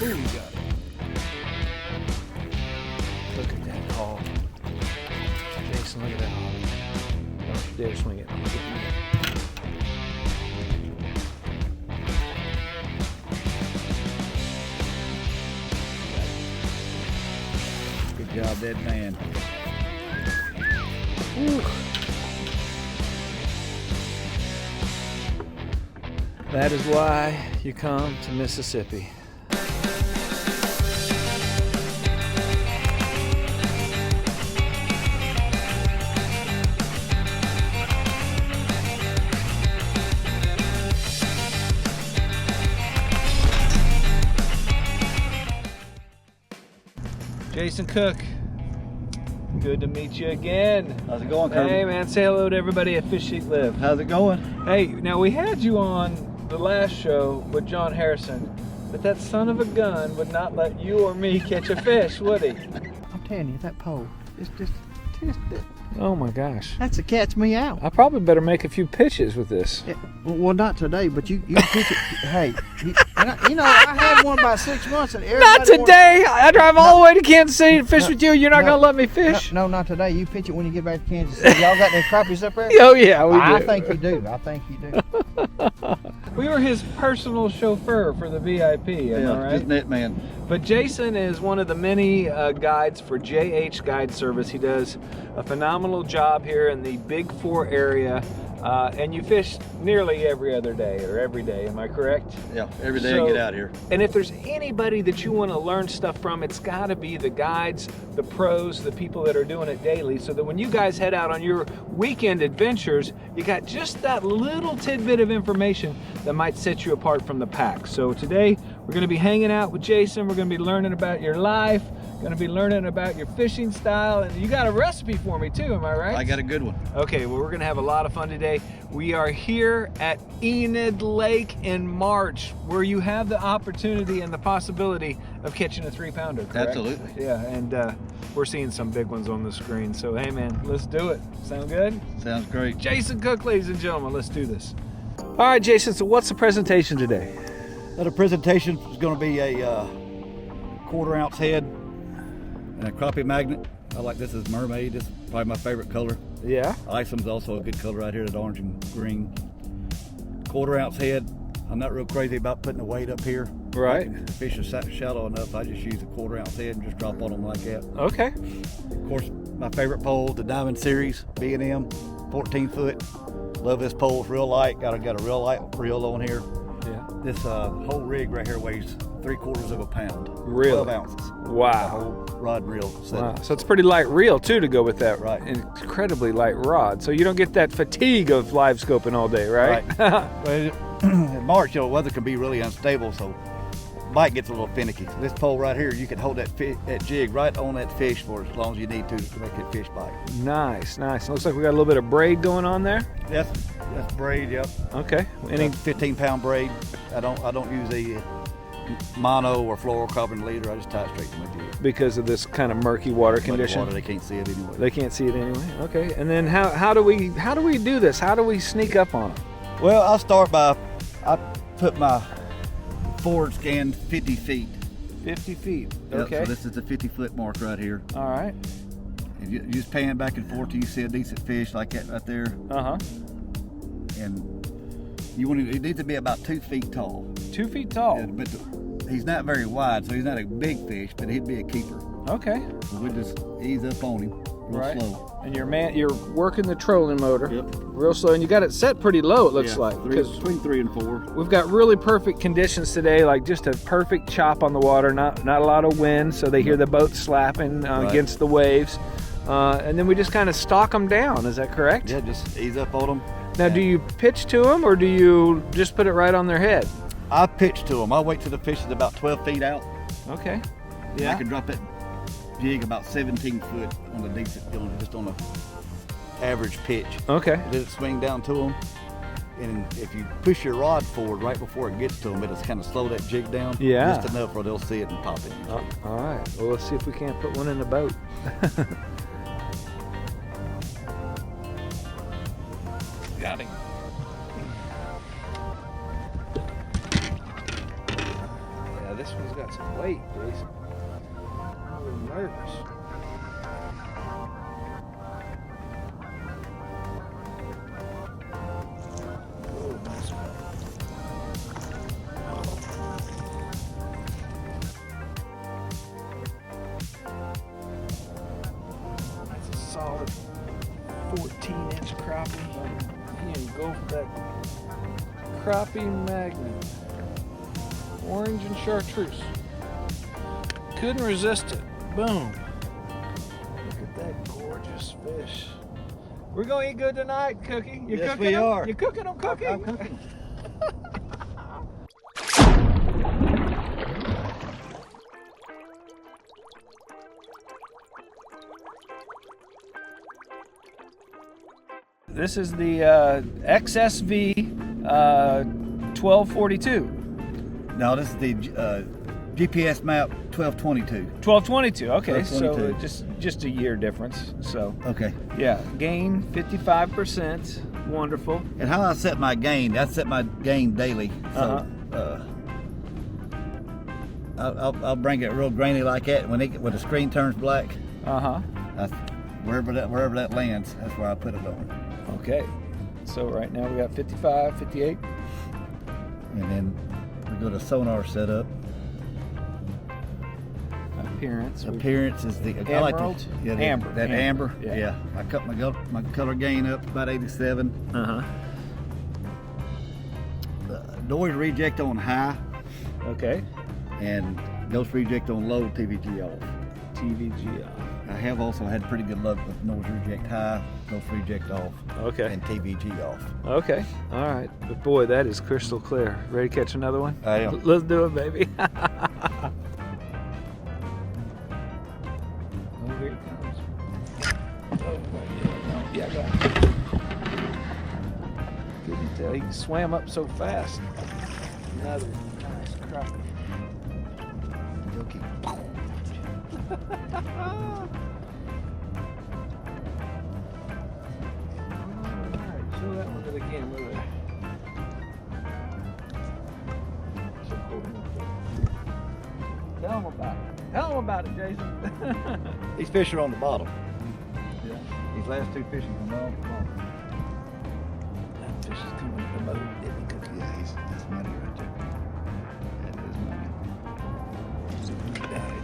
Ooh, you got it. Look at that haul. Jason, look at that haul. Don't you dare swing it. I'm gonna get you. Good job, dead man. Woo. That is why you come to Mississippi. Jason Cook, good to meet you again. How's it going, Kirby? Hey man, say hello to everybody at Fish Sheet Live. How's it going? Hey, now we had you on the last show with John Harrison, but that son of a gun would not let you or me catch a fish, would he? I'm telling you, that pole, it's just Oh my gosh. that's to catch me out. I probably better make a few pitches with this. Yeah, well, not today, but you pitch it. Hey, I had one about 6 months, and everybody Not today! I drive all the way to Kansas City to fish with you. You're not going to let me fish? No, not today. You pitch it when you get back to Kansas City. Y'all got any crappies up there? Oh yeah, we do. I think you do. I think you do. We were his personal chauffeur for the VIP, am I right? Just net man. But Jason is one of the many guides for JH Guide Service. He does a phenomenal job here in the Big 4 area. And you fish nearly every other day or every day, am I correct? Yeah, every day I get out here. And if there's anybody that you want to learn stuff from, it's got to be the guides, the pros, the people that are doing it daily, so that when you guys head out on your weekend adventures, you got just that little tidbit of information that might set you apart from the pack. So today, we're going to be hanging out with Jason. We're going to be learning about your life, going to be learning about your fishing style, and you got a recipe for me too, am I right? I got a good one. Okay, well, we're gonna have a lot of fun today. We are here at Enid Lake in March, where you have the opportunity and the possibility of catching a 3-pounder, correct? Absolutely. Yeah, and we're seeing some big ones on the screen. So, hey man, let's do it. Sound good? Sounds great. Jason Cook, ladies and gentlemen, let's do this. All right, Jason, so what's the presentation today? The presentation is going to be a 1/4 ounce head and a crappie magnet. I like this as mermaid. This is probably my favorite color. Yeah. Isom's also a good color right here, that orange and green. 1/4 ounce head. I'm not real crazy about putting the weight up here. Right. If the fish is shallow enough, I just use a 1/4 ounce head and just drop on them like that. Okay. Of course, my favorite pole, the Diamond Series, B&M, 14 foot. Love this pole, it's real light. Got a real light reel on here. Yeah. This whole rig right here weighs 3/4 of a pound. Really? 12 ounces. The Wow. whole rod and reel set. Wow. So it's a pretty light reel too to go with that. Right. Incredibly light rod. So you don't get that fatigue of live scoping all day, right? But in March, weather can be really unstable, so bite gets a little finicky. This pole right here, you can hold that jig right on that fish for as long as you need to make that fish bite. Nice, nice. Looks like we got a little bit of braid going on there. That's braid, yep. Okay. Any 15-pound braid. I don't use a mono or fluorocarbon leader. I just tie it straight to my jig. because of this kind of murky water condition. Water, they can't see it anyway. They can't see it anyway. Okay. And then how do we do this? How do we sneak up on them? Well, I'll start by I put my forward scan 50 feet. 50 feet. Yep, Okay. so this is the 50-foot mark right here. All right. And you just pan back and forth till you see a decent fish like that right there. Uh-huh. And it needs to be about 2 feet tall. 2 feet tall. Yeah, but he's not very wide, so he's not a big fish, but he'd be a keeper. Okay. So we just ease up on him real slow. And you're working the trolling motor. Yep. Real slow, and you got it set pretty low. It looks like between 3 and 4. we've got really perfect conditions today, like just a perfect chop on the water, not a lot of wind, so they hear the boat slapping against the waves, and then we just kind of stalk them down. Is that correct? Yeah, just ease up on them. Now, do you pitch to them, or do you just put it right on their head? I pitch to them. I wait till the fish is about 12 feet out. Okay. Yeah. I can drop that jig about 17 foot on a decent, just on a average pitch. Okay. Let it swing down to them, and if you push your rod forward right before it gets to them, it'll kind of slow that jig down. Yeah. Just enough where they'll see it and pop it. All right. Well, let's see if we can't put one in the boat. Got him. Yeah, This one's got some weight, Jason. I'm a little nervous. Oh, nice one. That's a solid 14-inch crappie. You can go for that crappie magnet. Orange and chartreuse. Couldn't resist it. Boom. Look at that gorgeous fish. We're gonna eat good tonight, Cookie. You Yes, cooking we them? are. You cooking them, Cookie? I'm cooking. This is the XSV 1242. No, this is the GPS map 1222. 1222. Okay, 1222. so just a year difference. So Okay. yeah, gain 55%. Wonderful. And how I set my gain? I set my gain daily. So I'll bring it real grainy like that. When the screen turns black, that's wherever that lands, that's where I put it on. Okay. So right now we got 55, 58. And then we go to sonar setup. Appearance. Appearance is the Emerald? Amber. That amber. Yeah. Yeah. I cut my color gain up to about 87. Noise reject on high Okay. and ghost reject on low. TVG off. TVG off. I have also had pretty good luck with noise reject high, ghost reject off, Okay. and TVG off. Okay. All right. But boy, that is crystal clear. Ready to catch another one? I am. Let's do it, baby. Oh, here it comes. Oh, yeah, I got it. Couldn't tell. He swam up so fast. Another nice crappie. Okay. Alright, show that one to the camera there. So cool. Tell them about it. Tell them about it, Jason. These fish are on the bottom. Yeah. These last two fish come on the bottom. That fish is coming to the boat. Yeah, that's money right there. That is money. Got it.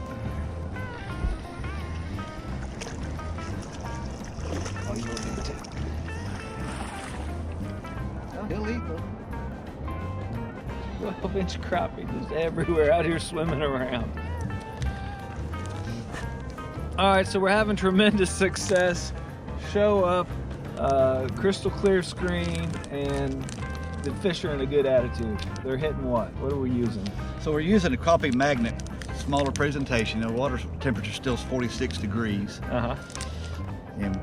Oh, you want to take it? Oh, he'll eat though. 12-inch crappie just everywhere out here swimming around. All right, so we're having tremendous success. Show up, crystal clear screen, and the fish are in a good attitude. They're hitting what? What are we using? So we're using a crappie magnet, smaller presentation. The water temperature still is 46 degrees. And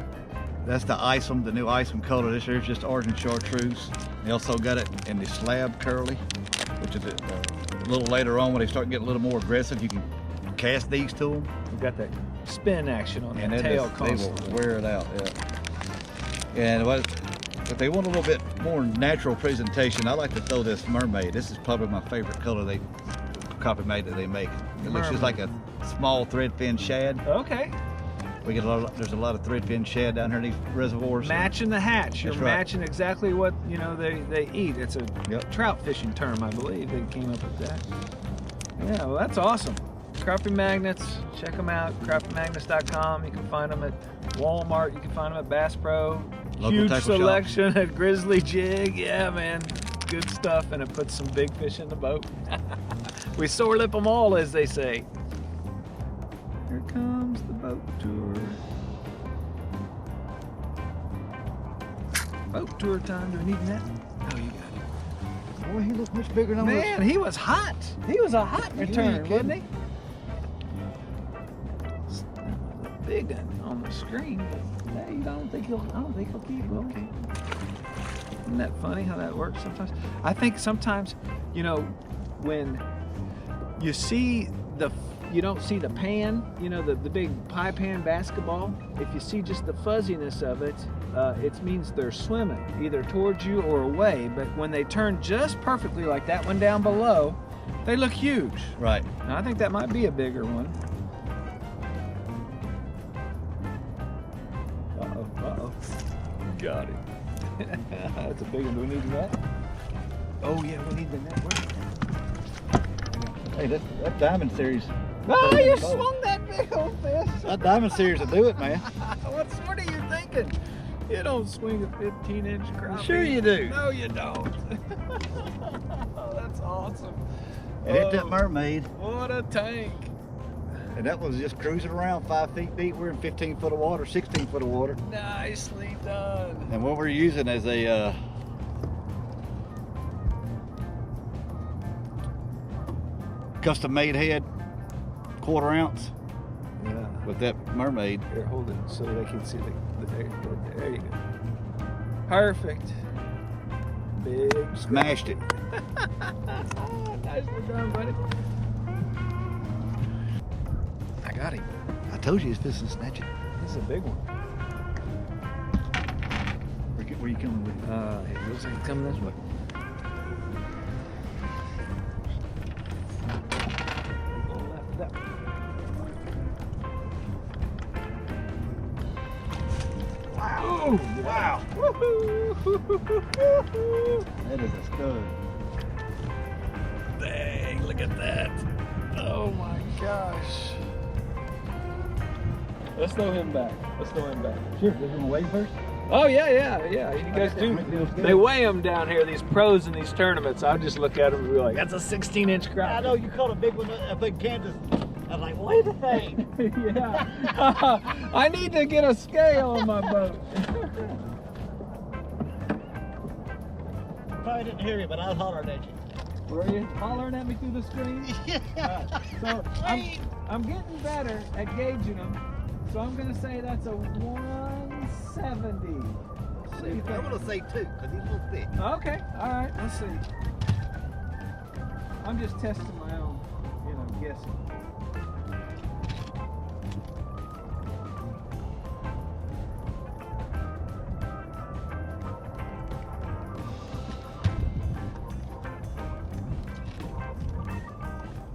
that's the Isom, the new Isom color. This here's just orange and chartreuse. They also got it in the slab curly, which is a little later on when they start getting a little more aggressive. You can cast these to them. We've got that spin action on And the they tail will constantly. wear it out. Yeah. And if they want a little bit more natural presentation, I like to throw this mermaid. This is probably my favorite color crappie magnet they make. It looks just like a small thread fin shad. Okay. We get there's a lot of thread fin shad down here in these reservoirs. Matching the hatch. You're That's right. matching exactly what they eat. It's a Yep. trout fishing term, I believe. They came up with that. Yeah, well, that's awesome. Crappie magnets, check them out. CrappieMagnets.com. You can find them at Walmart. You can find them at Bass Pro. Local Huge tackle selection at Grizzly Jig. Yeah, man, good stuff, and it puts some big fish in the boat. We sore lip them all, as they say. Here comes the boat tour. Boat tour time. Do we need that? Oh, you got it. Boy, he looks much bigger than Man, he was hot. He was a hot return, kidding? wasn't he? Big on the screen, but hey, I don't think he'll keep looking. Isn't that funny how that works sometimes? I think sometimes, when you see you don't see the pan, the big pie pan basketball. If you see just the fuzziness of it, it means they're swimming either towards you or away. But when they turn just perfectly like that one down below, They look huge. Right. Now, I think that might be a bigger one. Uh-oh. Got it. That's a big one. Do we need the net? Oh, yeah, we need the net. Hey, that Diamond Series. Oh, you swung that big old fish. That Diamond Series will do it, man. What sort are you thinking? You don't swing a 15-inch crappie. Sure you do. No, you don't. Oh, that's awesome. And hit that mermaid. What a tank. And that was just cruising around 5 feet deep. We're in 15 foot of water, 16 foot of water. Nicely done. And what we're using is a custom made head, 1/4 ounce. Yeah. With that mermaid. Here, hold it so they can see the there you go. Perfect. Big Smashed it. Nicely done, buddy. I got him. I told you he's fishing to snatch it. This is a big one. Where are you coming with? It looks like it's coming this way. Wow! Wow! That is a stud. Dang, look at that. Oh my gosh. Let's throw him back. Sure, we're gonna weigh first? Oh, yeah. You guys do. They weigh them down here, these pros in these tournaments. I'll just look at them and be like, that's a 16-inch crappie. I know you caught a big one, a big Kansas. I was like, wait a thing. Yeah. I need to get a scale on my boat. Probably didn't hear you, but I was hollering at you. Were you hollering at me through the screen? Yeah. So I'm getting better at gauging them. So I'm gonna say that's a 170. I'm gonna say 2, because he's a little thick. Okay, all right, let's see. I'm just testing my own, guessing.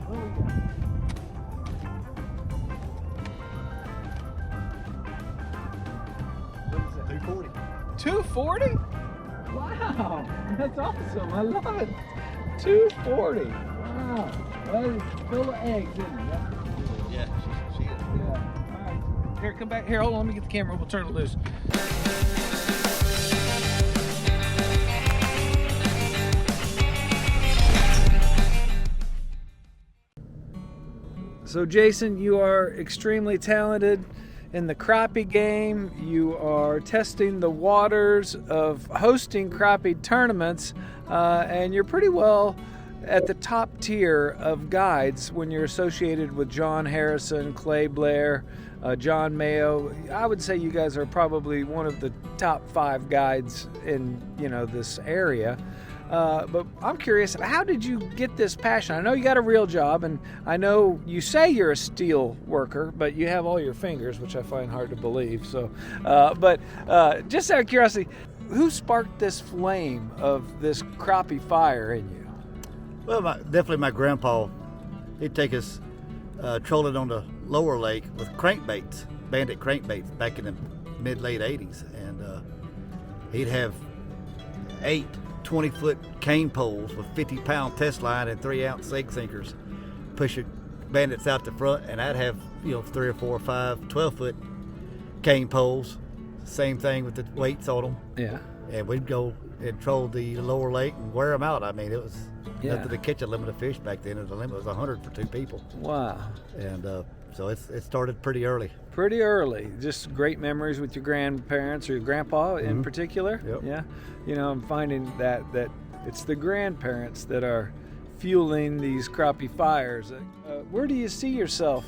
What do we got? 240. 240? Wow, that's awesome. I love it. 240. Wow. That is full of eggs, isn't it? Yeah, she is. Yeah. All right. Here, come back. Here, hold on. Let me get the camera. We'll turn it loose. So, Jason, you are extremely talented in the crappie game. You are testing the waters of hosting crappie tournaments, and you're pretty well at the top tier of guides when you're associated with John Harrison, Clay Blair, John Mayo. I would say you guys are probably one of the top 5 guides in this area. But I'm curious, how did you get this passion? I know you got a real job, and I know you say you're a steel worker, but you have all your fingers, which I find hard to believe. So, but just out of curiosity, who sparked this flame of this crappie fire in you? Well, definitely my grandpa. He'd take us trolling on the lower lake with crankbaits, bandit crankbaits, back in the mid-late 80s. And he'd have 8 20-foot cane poles with 50-pound test line and 3-ounce egg sinkers pushing bandits out the front, and I'd have 3 or 4 or 5 12-foot cane poles, same thing with the weights on them. Yeah. And we'd go and troll the lower lake and wear them out. I mean, it was nothing to catch a limit of fish back then. The limit was 100 for 2 people. Wow. And so it started pretty early. Pretty early. Just great memories with your grandparents or your grandpa in particular. Yep. Yeah. I'm finding that it's the grandparents that are fueling these crappie fires. Where do you see yourself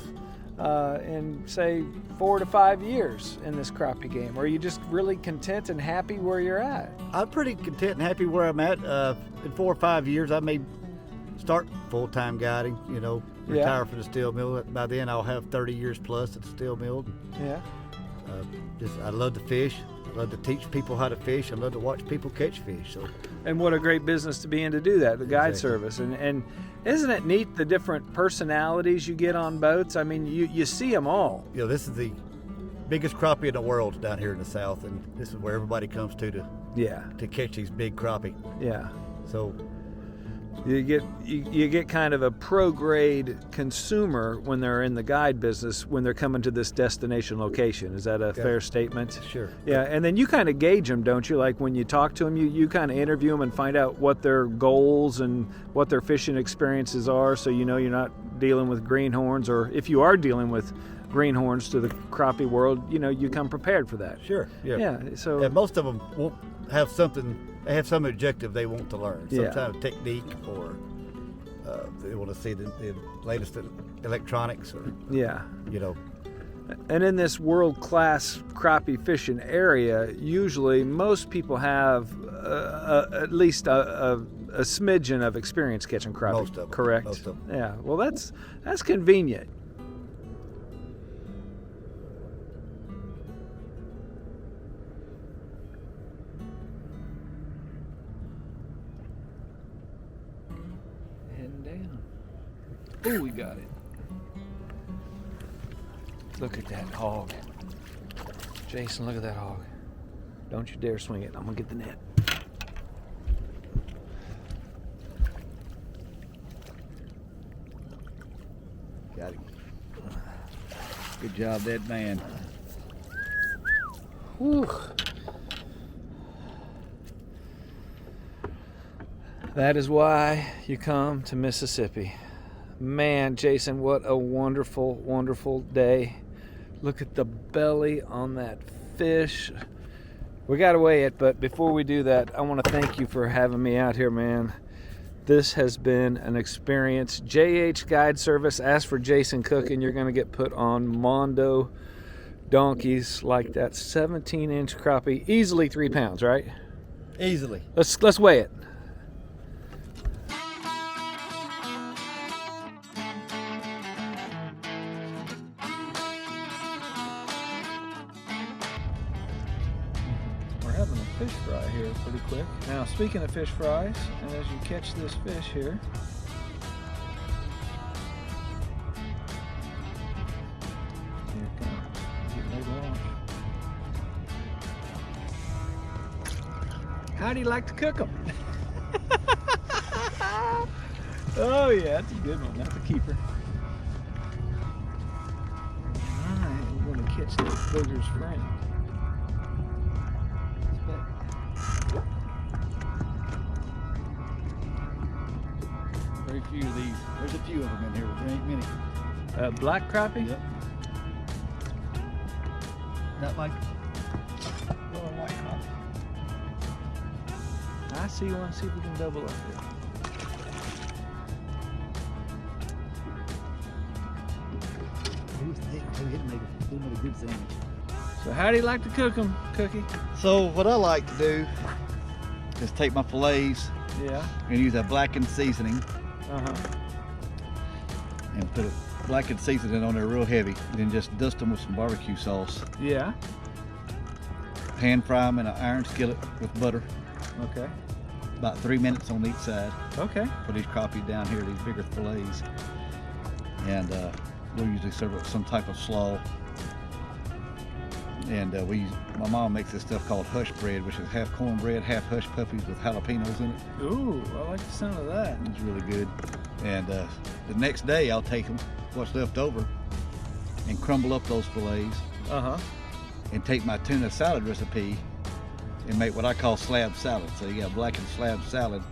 in, say, 4 to 5 years in this crappie game? Or are you just really content and happy where you're at? I'm pretty content and happy where I'm at. In 4 or 5 years, I may start full-time guiding, retire from the steel mill. By then, I'll have 30 years plus at the steel mill. Yeah. I love to fish, love to teach people how to fish. I love to watch people catch fish. So, and what a great business to be in to do that, the guide Exactly. service. And isn't it neat the different personalities you get on boats? I mean, you see them all. you know, this is the biggest crappie in the world down here in the South, and this is where everybody comes to Yeah, catch these big crappie. yeah. So, You get kind of a pro-grade consumer when they're in the guide business, when they're coming to this destination location. Is that a fair statement? sure. Yeah, and then you kind of gauge them, don't you? Like when you talk to them, you kind of interview them and find out what their goals and what their fishing experiences are, so you know you're not dealing with greenhorns, or if you are dealing with greenhorns to the crappie world, you know, you come prepared for that. Sure. Yeah. Yeah, so And most of them won't have something. They have some objective they want to learn, some Yeah. kind of technique, or they want to see the latest electronics, or yeah. you know. And in this world-class crappie fishing area, usually most people have at least a smidgen of experience catching crappie. Most of them. Correct? Most of them. Yeah. Well, that's convenient. Heading down. Oh, we got it. Look at that hog. Jason, look at that hog. Don't you dare swing it. I'm gonna get the net. Got him. Good job, that man. Whew. That is why you come to Mississippi. Man, Jason, what a wonderful, wonderful day. Look at the belly on that fish. We got to weigh it, but before we do that, I want to thank you for having me out here, man. This has been an experience. JH Guide Service, ask for Jason Cook, and you're going to get put on Mondo donkeys like that 17-inch crappie, easily 3 pounds, right? Easily. Let's weigh it. We're having a fish fry here pretty quick. Now, speaking of fish fries, and as you catch this fish here, here it comes. Getting ready to launch. How do you like to cook them? Oh yeah, that's a good one. That's a keeper. All right, we're going to catch this booger's friend. Very few of these. There's a few of them in here, but there ain't many. Black crappie? Yep. Not like Little white crappie. I see one. See if we can double up here. a good sandwich. So how do you like to cook them, Cookie? So what I like to do is take my fillets Yeah. and use a blackened seasoning Uh-huh. and put a blackened seasoning on there real heavy, and then just dust them with some barbecue sauce. Yeah. Pan fry them in an iron skillet with butter, Okay. about 3 minutes on each side. Okay. For these crappie down here, these bigger fillets. And we'll usually serve it with some type of slaw. And my mom makes this stuff called hush bread, which is half cornbread, half hush puppies with jalapenos in it. Ooh, I like the sound of that. It's really good. And the next day I'll take them, what's left over, and crumble up those fillets Uh-huh. and take my tuna salad recipe and make what I call slab salad. So you got blackened slab salad,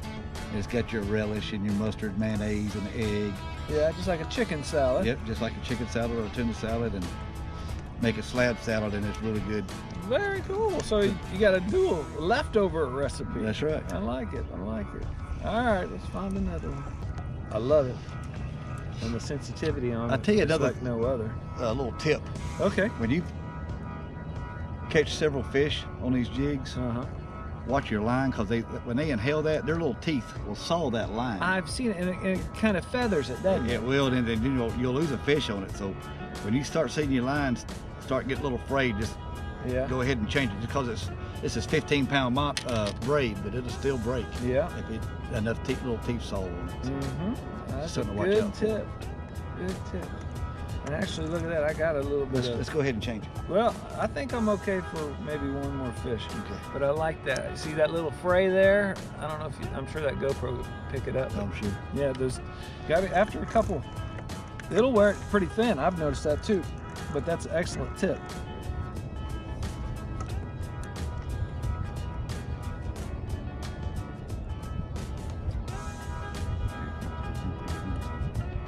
and it's got your relish and your mustard, mayonnaise, and egg. Yeah, just like a chicken salad. Yep, just like a chicken salad or a tuna salad, and make a slab salad, and it's really good. Very cool. So you got a dual leftover recipe. That's right. I like it. I like it. All right, let's find another one. I love it. And the sensitivity on it. I'll tell you is another- like no other. little tip. Okay. When you catch several fish on these jigs, Uh-huh. watch your line, because when they inhale that, their little teeth will saw that line. I've seen it, and it kind of feathers it, doesn't Yeah, it? it will, and then you'll lose a fish on it. So when you start seeing your lines start getting a little frayed, just Yeah. go ahead and change it, because This is 15-pound braid, but it'll still break. Yeah. If it enough little teeth sole on it. Mm-hmm. That's a Something to watch good out for. tip. Good tip. And actually, look at that. I got a little bit of... Let's go ahead and change it. Well, I think I'm okay for maybe one more fish. Okay. But I like that. You see that little fray there? I don't know if I'm sure that GoPro would pick it up. I'm sure. Yeah, those after a couple, it'll wear it pretty thin. I've noticed that too. But that's an excellent tip.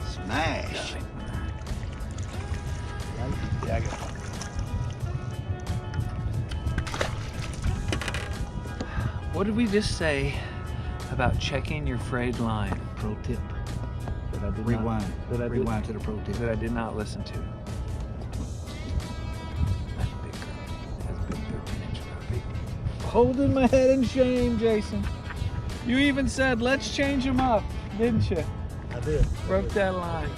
Smash. Yeah, I got it. What did we just say about checking your frayed line? Pro tip. That I did Rewind. Rewind to the pro tip. That I did not listen to. That's a big girl. That's a big 13-inch crappie. Holding my head in shame, Jason. You even said, let's change them up, didn't you? I did. Broke that line.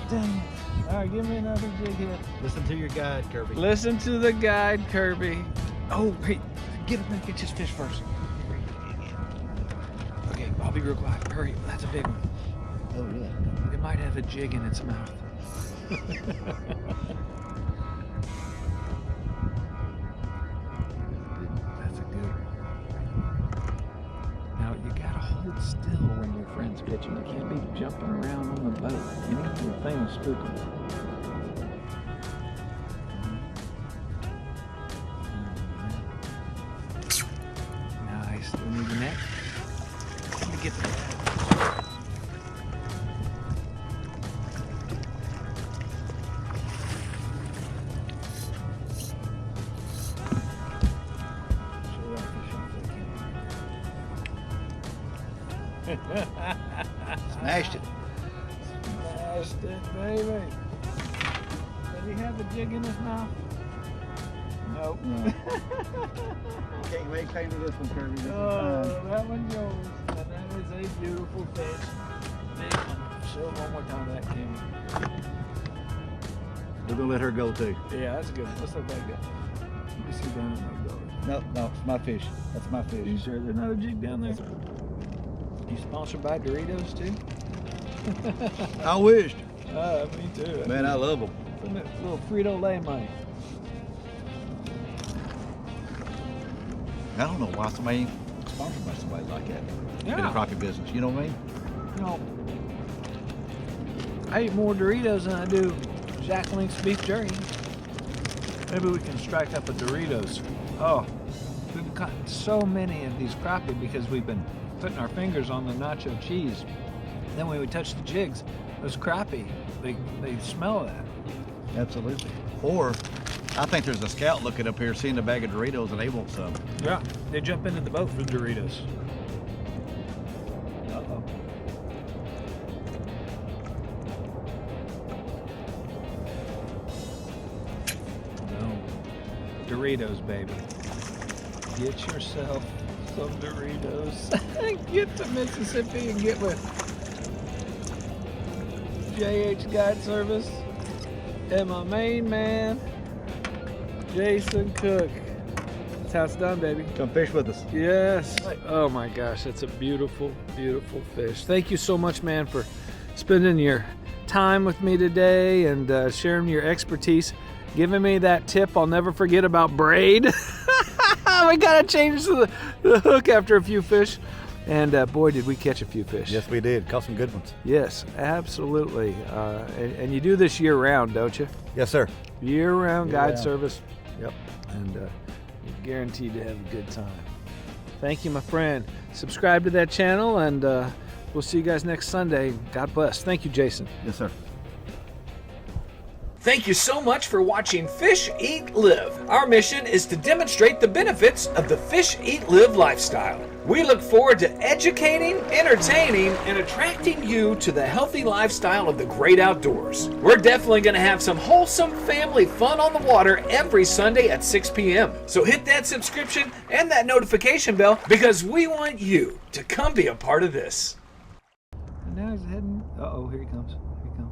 Dang it. All right, give me another jig here. Listen to your guide, Kirby. Listen to the guide, Kirby. Oh, hey, get his fish first. Okay, I'll be real quiet. Hurry, that's a big one. Oh, yeah. It might have a jig in its mouth. That's a good one. Now, you gotta hold still when your friend's pitching. You can't be jumping around on the boat. Any little thing will spook them. Nice. Do we need the net? Let me get the net. Smashed it. Smashed it, baby. Does he have a jig in his mouth? Nope. No. Can't make paint of this one, Kirby. This Oh, is fine. that one's yours. And that is a beautiful fish. Big one. Show it one more time that camera. We're gonna let her go too. Yeah, that's good. Let's let that go. Let me see down in that go. No, no, it's my fish. That's my fish. You sure there's another jig down there? You sponsored by Doritos too? I wished. Me too. Man, I love them. Some of that little Frito-Lay money. I don't know why somebody ain't sponsored by somebody like that in the Yeah. crappie business. You know what I mean? You know, I eat more Doritos than I do Jack Link's beef jerky. Maybe we can strike up a Doritos. Oh, we've got so many of these crappie because we've been putting our fingers on the nacho cheese. Then when we touch the jigs, those crappie, they smell that. Absolutely. Or I think there's a scout looking up here seeing a bag of Doritos and they want some. Yeah, they jump into the boat for Doritos. Uh-oh. No. Doritos, baby. Get yourself some Doritos. Get to Mississippi and get with JH Guide Service and my main man, Jason Cook. That's how it's done, baby. Come fish with us. Yes. Oh my gosh, that's a beautiful, beautiful fish. Thank you so much, man, for spending your time with me today and sharing your expertise, giving me that tip I'll never forget about braid. We gotta change the hook after a few fish. And boy, did we catch a few fish. Yes, we did. Caught some good ones. Yes, absolutely. And you do this year round, don't you? Yes, sir. Year round guide Year-round. service. Yep. And you're guaranteed to have a good time. Thank you, my friend. Subscribe to that channel, and we'll see you guys next Sunday. God bless. Thank you, Jason. Yes, sir. Thank you so much for watching Fish, Eat, Live. Our mission is to demonstrate the benefits of the Fish, Eat, Live lifestyle. We look forward to educating, entertaining, and attracting you to the healthy lifestyle of the great outdoors. We're definitely going to have some wholesome family fun on the water every Sunday at 6 p.m. So hit that subscription and that notification bell because we want you to come be a part of this. And now he's heading. Uh-oh, here he comes. Here he comes.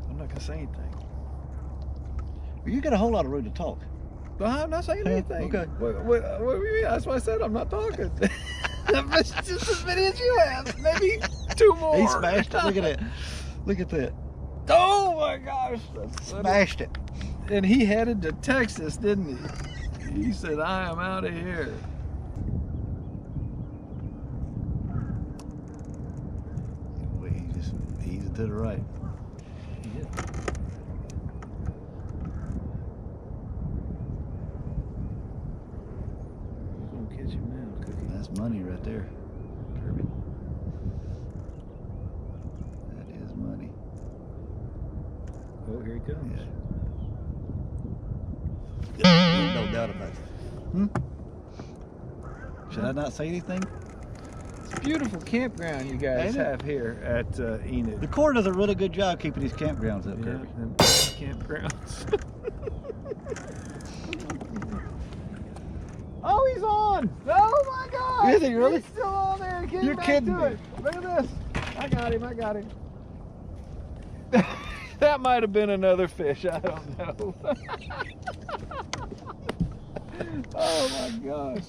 I'm not going to say anything. You got a whole lot of room to talk. But I'm not saying anything. Okay. What do you mean? That's why I said I'm not talking. It's just as many as you have. Maybe 2 more. He smashed it. Look at that. Look at that. Oh my gosh. Smashed it. And he headed to Texas, didn't he? He said, I am out of here. Wait, he just eased it to the right. Yeah. He's gonna catch him now, Cookie. That's money right there, Kirby. That is money. Oh, here he comes. Yeah. No doubt about it. Should I not say anything? It's a beautiful campground you guys Ain't it? have here at Enid. The Corps does a really good job keeping these campgrounds up, Yeah, Kirby. them campgrounds. Oh, he's on! Oh my God! Is he really? He's still on there. Get You're back kidding to me. it. Look at this. I got him. That might have been another fish. I don't know. Oh my gosh.